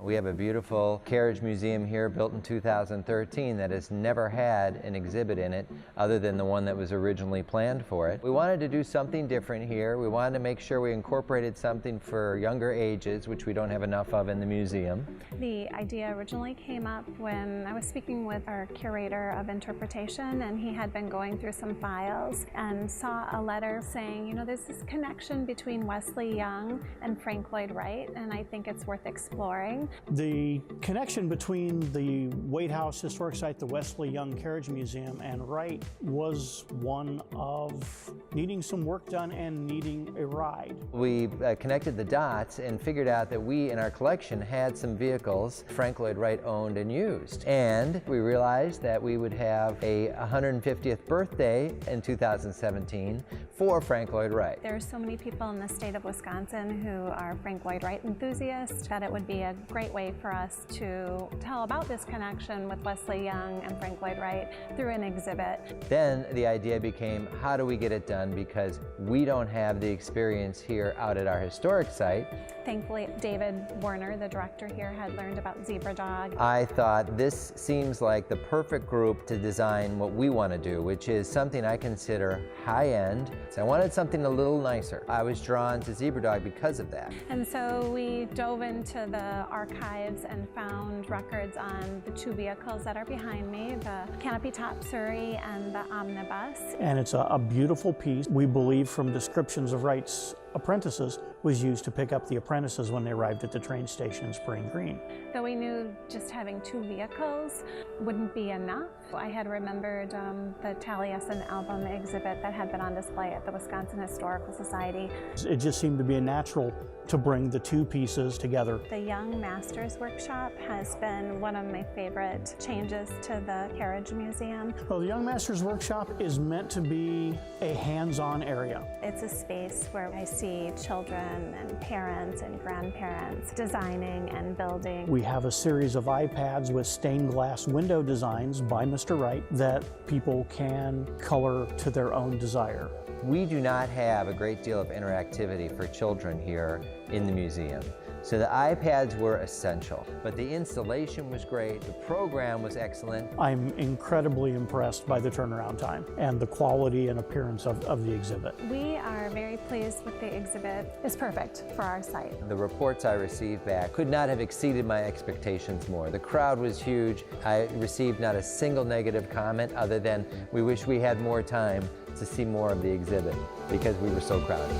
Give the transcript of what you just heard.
We have a beautiful carriage museum here built in 2013 that has never had an exhibit in it other than the one that was originally planned for it. We wanted to do something different here. We wanted to make sure we incorporated something for younger ages, which we don't have enough of in the museum. The idea originally came up when I was speaking with our curator of interpretation, and he had been going through some files and saw a letter saying, you know, there's this connection between Wesley Young and Frank Lloyd Wright, and I think it's worth exploring. The connection between the Wade House Historic Site, the Wesley Young Carriage Museum, and Wright was one of needing some work done and needing a ride. We connected the dots and figured out that we in our collection had some vehicles Frank Lloyd Wright owned and used. And we realized that we would have a 150th birthday in 2017 for Frank Lloyd Wright. There are so many people in the state of Wisconsin who are Frank Lloyd Wright enthusiasts that it would be a great way for us to tell about this connection with Wesley Young and Frank Lloyd Wright through an exhibit. Then the idea became, how do we get it done, because we don't have the experience here out at our historic site. Thankfully, David Warner, the director here, had learned about ZEBRADOG. I thought this seems like the perfect group to design what we want to do, which is something I consider high-end. So I wanted something a little nicer. I was drawn to ZEBRADOG because of that. And so we dove into the archives and found records on the two vehicles that are behind me, the canopy top Surrey and the omnibus. And it's a beautiful piece. We believe from descriptions of Wright's apprentices was used to pick up the apprentices when they arrived at the train station in Spring Green. Though we knew just having two vehicles wouldn't be enough, I had remembered the Taliesin album exhibit that had been on display at the Wisconsin Historical Society. It just seemed to be a natural to bring the two pieces together. The Young Masters Workshop has been one of my favorite changes to the Carriage Museum. Well, the Young Masters Workshop is meant to be a hands-on area. It's a space where I see children and parents and grandparents designing and building. We have a series of iPads with stained glass window designs by Mr. Wright that people can color to their own desire. We do not have a great deal of interactivity for children here in the museum. So the iPads were essential, but the installation was great, the program was excellent. I'm incredibly impressed by the turnaround time and the quality and appearance of the exhibit. We are very pleased with the exhibit. It's perfect for our site. The reports I received back could not have exceeded my expectations more. The crowd was huge. I received not a single negative comment other than we wish we had more time to see more of the exhibit because we were so crowded.